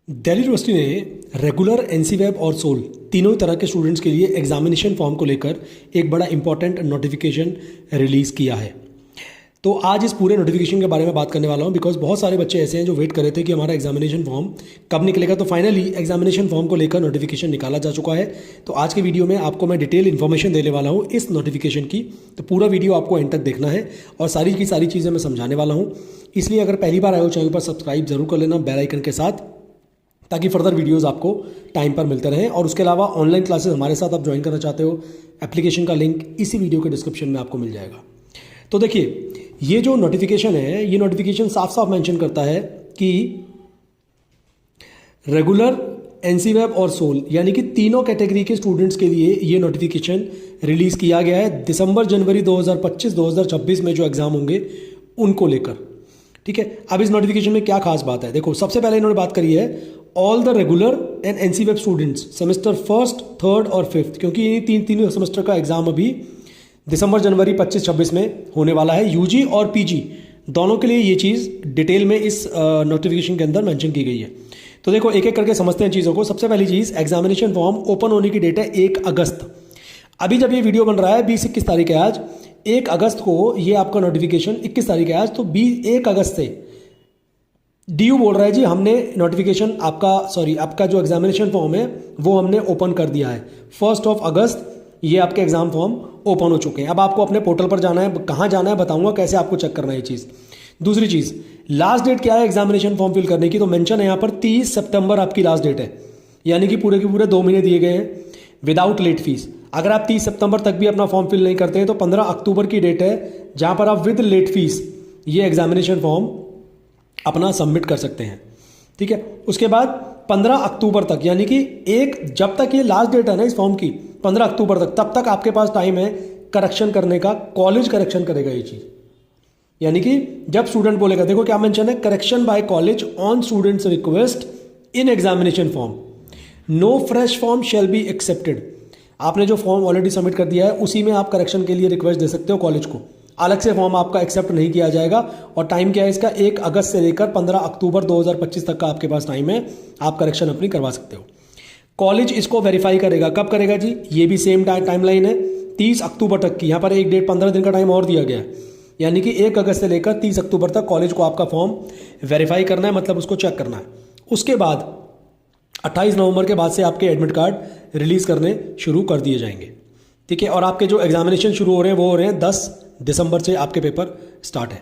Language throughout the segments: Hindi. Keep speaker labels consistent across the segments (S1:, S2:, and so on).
S1: दिल्ली यूनिवर्सिटी ने रेगुलर एनसीवेब और सोल तीनों तरह के स्टूडेंट्स के लिए एग्जामिनेशन फॉर्म को लेकर एक बड़ा इंपॉर्टेंट नोटिफिकेशन रिलीज़ किया है। तो आज इस पूरे नोटिफिकेशन के बारे में बात करने वाला हूं बिकॉज बहुत सारे बच्चे ऐसे हैं जो वेट कर रहे थे कि हमारा एग्जामिनेशन फॉर्म कब निकलेगा। तो फाइनली एग्जामिनेशन फॉर्म को लेकर नोटिफिकेशन निकाला जा चुका है। तो आज के वीडियो में आपको मैं डिटेल इन्फॉर्मेशन देने वाला हूं इस नोटिफिकेशन की। तो पूरा वीडियो आपको एंड तक देखना है और सारी की सारी चीज़ें मैं समझाने वाला हूँ। इसलिए अगर पहली बार आए हो चैनल पर सब्सक्राइब जरूर कर लेना बेल आइकन के साथ, ताकि फर्दर वीडियोस आपको टाइम पर मिलते रहें। और उसके अलावा ऑनलाइन क्लासेस हमारे साथ आप ज्वाइन करना चाहते हो, एप्लीकेशन का लिंक इसी वीडियो के डिस्क्रिप्शन में आपको मिल जाएगा। तो देखिए, ये जो नोटिफिकेशन है, ये नोटिफिकेशन साफ साफ मेंशन करता है कि रेगुलर, एनसीवेब और सोल यानी कि तीनों कैटेगरी के स्टूडेंट्स के लिए ये नोटिफिकेशन रिलीज़ किया गया है दिसंबर जनवरी 2025-2026 में जो एग्ज़ाम होंगे उनको लेकर। ठीक है, अब इस नोटिफिकेशन में क्या खास बात है, देखो सबसे पहले इन्होंने बात करी है all the regular and NCWEB students semester first, third और फिफ्थ, क्योंकि ये तीनों सेमेस्टर का एग्जाम अभी दिसंबर जनवरी 25-26 में होने वाला है। यूजी और पीजी दोनों के लिए ये चीज़ डिटेल में इस नोटिफिकेशन के अंदर मेंशन की गई है। तो देखो एक एक करके समझते हैं चीज़ों को। सबसे पहली चीज़, एग्जामिनेशन फॉर्म ओपन होने की डेट है 1 अगस्त। अभी जब ये वीडियो बन रहा है 20-21 तारीख है आज, 1 अगस्त को ये आपका नोटिफिकेशन, 21 तारीख है आज, तो 1 अगस्त से डीयू बोल रहा है जी हमने नोटिफिकेशन आपका जो एग्जामिनेशन फॉर्म है वो हमने ओपन कर दिया है। 1 अगस्त ये आपके एग्जाम फॉर्म ओपन हो चुके हैं। अब आपको अपने पोर्टल पर जाना है, कहाँ जाना है बताऊंगा, कैसे आपको चेक करना है ये चीज़। दूसरी चीज़, लास्ट डेट क्या है एग्जामिनेशन फॉर्म फिल करने की, तो मेंशन है यहाँ पर 30 सितंबर आपकी लास्ट डेट है, यानी कि पूरे के पूरे 2 महीने दिए गए हैं विदाउट लेट फीस। अगर आप 30 सितंबर तक भी अपना फॉर्म फिल नहीं करते हैं तो 15 अक्टूबर की डेट है जहाँ पर आप विद लेट फीस ये एग्जामिनेशन फॉर्म अपना सबमिट कर सकते हैं। ठीक है, उसके बाद 15 अक्टूबर तक, यानी कि जब तक ये लास्ट डेट है ना इस फॉर्म की 15 अक्टूबर तक, तब तक आपके पास टाइम है करेक्शन करने का। कॉलेज करेक्शन करेगा ये चीज़, यानी कि जब स्टूडेंट बोलेगा, देखो क्या मेंशन है, correction by college on students request in examination form, no fresh form shall be accepted. आपने जो फॉर्म ऑलरेडी सबमिट कर दिया है उसी में आप करेक्शन के लिए रिक्वेस्ट दे सकते हो कॉलेज को, अलग से फॉर्म आपका एक्सेप्ट नहीं किया जाएगा। और टाइम क्या है इसका, 1 अगस्त से लेकर 15 अक्टूबर 2025 तक का आपके पास टाइम है, आप करेक्शन अपनी करवा सकते हो। कॉलेज इसको वेरीफाई करेगा, कब करेगा जी, ये भी सेम टाइमलाइन है 30 अक्टूबर तक की। यहाँ पर एक डेट 15 दिन का टाइम और दिया गया है, यानी कि 1 अगस्त से लेकर 30 अक्टूबर तक कॉलेज को आपका फॉर्म वेरीफाई करना है, मतलब उसको चेक करना है। उसके बाद 28 नवंबर के बाद से आपके एडमिट कार्ड रिलीज़ करने शुरू कर दिए जाएंगे। ठीक है, और आपके जो एग्जामिनेशन शुरू हो रहे हैं वो हो रहे हैं 10 दिसंबर से आपके पेपर स्टार्ट है।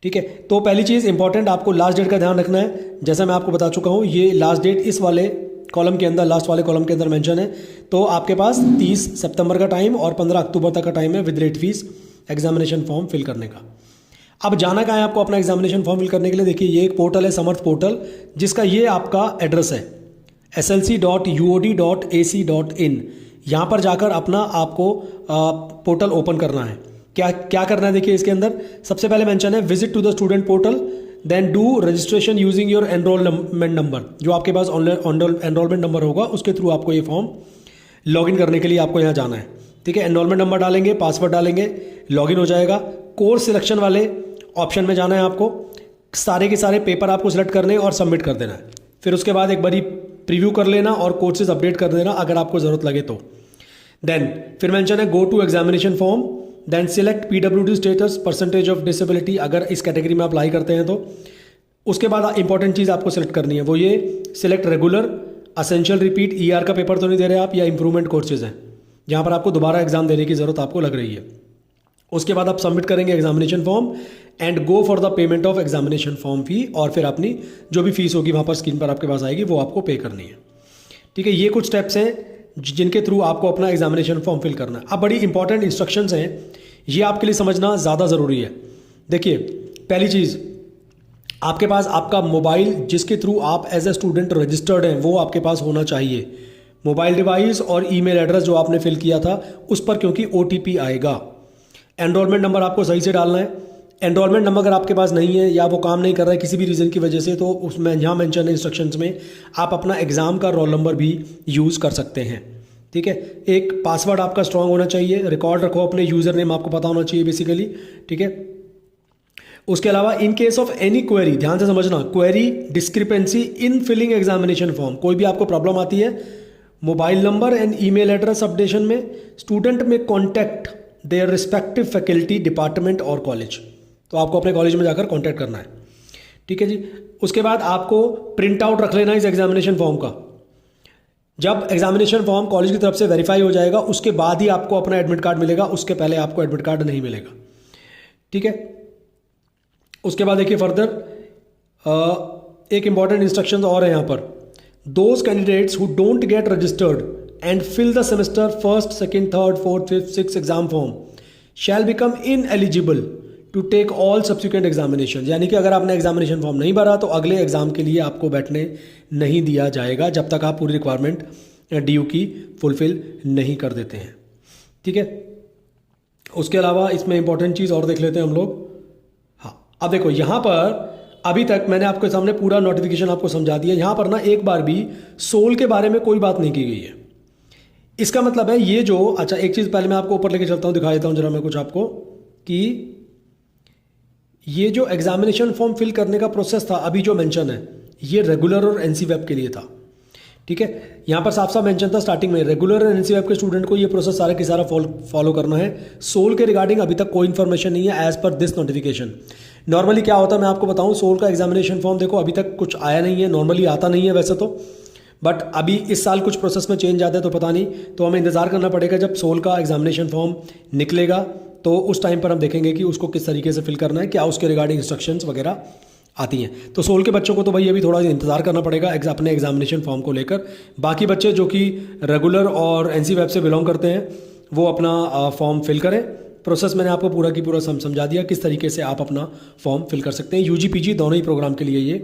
S1: ठीक है, तो पहली चीज़ इंपॉर्टेंट, आपको लास्ट डेट का ध्यान रखना है। जैसा मैं आपको बता चुका हूँ, ये लास्ट डेट इस वाले कॉलम के अंदर, लास्ट वाले कॉलम के अंदर मेंशन है। तो आपके पास 30 सितंबर का टाइम और 15 अक्टूबर तक का टाइम है with late fees examination form fill करने का। अब जाना कहाँ है आपको अपना एग्जामिनेशन फॉर्म फिल करने के लिए, देखिए ये एक पोर्टल है, समर्थ पोर्टल, जिसका ये आपका एड्रेस है slc.uod.ac.in। यहाँ पर जाकर अपना आपको पोर्टल ओपन करना है। क्या क्या करना है, देखिए इसके अंदर सबसे पहले मेंशन है visit to the student portal, then do registration using your enrolment number. जो आपके पास एनरोलमेंट नंबर होगा उसके थ्रू आपको ये फॉर्म लॉगिन करने के लिए आपको यहाँ जाना है। ठीक है, एनरोलमेंट नंबर डालेंगे, पासवर्ड डालेंगे, लॉगिन हो जाएगा। कोर्स सिलेक्शन वाले ऑप्शन में जाना है आपको, सारे के सारे पेपर आपको सिलेक्ट करने और सबमिट कर देना है। फिर उसके बाद एक बारी प्रीव्यू कर लेना और कोर्सेज अपडेट कर देना अगर आपको ज़रूरत लगे तो। देन फिर मेंशन है go to examination form, then select PWD status, percentage of disability, अगर इस कैटेगरी में अप्लाई करते हैं तो। उसके बाद इंपॉर्टेंट चीज़ आपको सिलेक्ट करनी है, वो ये select regular, essential repeat, ER का पेपर तो नहीं दे रहे आप, या इंप्रूवमेंट कोर्सेज हैं जहाँ पर आपको दोबारा एग्जाम देने की ज़रूरत आपको लग रही है। उसके बाद आप सबमिट करेंगे examination form and go for the payment of examination form fee, और फिर अपनी जो भी फीस होगी वहाँ पर स्क्रीन पर आपके पास आएगी वो आपको पे करनी है। ठीक है, ये कुछ स्टेप्स हैं जिनके थ्रू आपको अपना एग्जामिनेशन फॉर्म फिल करना है। अब बड़ी इंपॉर्टेंट इंस्ट्रक्शंस हैं, ये आपके लिए समझना ज़्यादा ज़रूरी है। देखिए पहली चीज़, आपके पास आपका मोबाइल जिसके थ्रू आप एज ए स्टूडेंट रजिस्टर्ड हैं वो आपके पास होना चाहिए। मोबाइल डिवाइस और ईमेल एड्रेस जो आपने फिल किया था उस पर, क्योंकि OTP आएगा। एनरोलमेंट नंबर आपको सही से डालना है। एनरोलमेंट नंबर अगर आपके पास नहीं है या वो काम नहीं कर रहा है किसी भी रीज़न की वजह से, तो उसमें यहाँ मेंशन है इंस्ट्रक्शंस में, आप अपना एग्ज़ाम का रोल नंबर भी यूज़ कर सकते हैं। ठीक है, एक पासवर्ड आपका स्ट्रांग होना चाहिए, रिकॉर्ड रखो अपने यूज़र नेम आपको पता होना चाहिए बेसिकली। ठीक है, उसके अलावा in case of any query, ध्यान से समझना, query discrepancy in filling examination form, कोई भी आपको प्रॉब्लम आती है mobile number and email address updation में, स्टूडेंट में contact their respective faculty, department और कॉलेज। तो आपको अपने कॉलेज में जाकर कॉन्टैक्ट करना है, ठीक है जी। उसके बाद आपको प्रिंट आउट रख लेना इस एग्जामिनेशन फॉर्म का। जब एग्जामिनेशन फॉर्म कॉलेज की तरफ से वेरीफाई हो जाएगा उसके बाद ही आपको अपना एडमिट कार्ड मिलेगा, उसके पहले आपको एडमिट कार्ड नहीं मिलेगा, ठीक है। उसके बाद देखिए फर्दर एक इंपॉर्टेंट इंस्ट्रक्शन और है यहाँ पर, those candidates who don't get registered and fill the semester first, second, third, fourth, fifth, six exam form shall become ineligible to take all subsequent examination. यानी कि अगर आपने एग्जामिनेशन फॉर्म नहीं भरा तो अगले एग्जाम के लिए आपको बैठने नहीं दिया जाएगा जब तक आप पूरी रिक्वायरमेंट DU की फुलफिल नहीं कर देते हैं, ठीक है। उसके अलावा इसमें इंपॉर्टेंट चीज़ और देख लेते हैं हम लोग। हाँ, अब देखो यहाँ पर अभी तक मैंने आपके सामने पूरा नोटिफिकेशन आपको समझा दिया। यहाँ पर ना एक बार भी सोल के बारे में कोई बात नहीं की गई है। इसका मतलब है ये जो, अच्छा एक चीज़ पहले मैं आपको ऊपर लेके चलता हूँ, दिखा देता हूँ जरा मैं कुछ आपको, कि ये जो एग्जामिनेशन फॉर्म फिल करने का प्रोसेस था अभी जो मेंशन है, ये रेगुलर और NC-वेब के लिए था, ठीक है। यहाँ पर साफ साफ मेंशन था स्टार्टिंग में, रेगुलर और NC-वेब के स्टूडेंट को ये प्रोसेस सारा की सारा फॉलो करना है। सोल के रिगार्डिंग अभी तक कोई इन्फॉर्मेशन नहीं है as per this notification. Normally क्या होता है मैं आपको बताऊँ, सोल का एग्जामिनेशन फॉर्म देखो अभी तक कुछ आया नहीं है, नॉर्मली आता नहीं है वैसे तो, बट अभी इस साल कुछ प्रोसेस में चेंज आता है तो पता नहीं, तो हमें इंतज़ार करना पड़ेगा जब सोल का एग्जामिनेशन फॉर्म निकलेगा तो उस टाइम पर हम देखेंगे कि उसको किस तरीके से फिल करना है, क्या उसके रिगार्डिंग इंस्ट्रक्शंस वगैरह आती हैं। तो सोल के बच्चों को तो भाई अभी थोड़ा इंतजार करना पड़ेगा अपने एग्जामिनेशन फॉर्म को लेकर। बाकी बच्चे जो कि रेगुलर और NC-वेब से बिलोंग करते हैं वो अपना फॉर्म फिल करें। प्रोसेस मैंने आपको पूरा की पूरा समझा दिया किस तरीके से आप अपना फॉर्म फिल कर सकते हैं। UG PG दोनों ही प्रोग्राम के लिए ये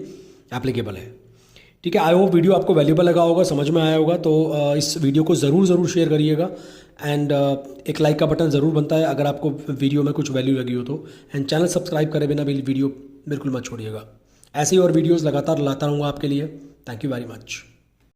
S1: एप्लीकेबल है, ठीक है। आई होप वीडियो आपको वैल्यूबल लगा होगा, समझ में आया होगा। तो इस वीडियो को ज़रूर शेयर करिएगा एंड एक लाइक का बटन ज़रूर बनता है अगर आपको वीडियो में कुछ वैल्यू लगी हो तो, एंड चैनल सब्सक्राइब करे बिना वीडियो बिल्कुल मत छोड़िएगा। ऐसे ही और वीडियोस लगातार लाता रहूँगा आपके लिए। Thank you very much.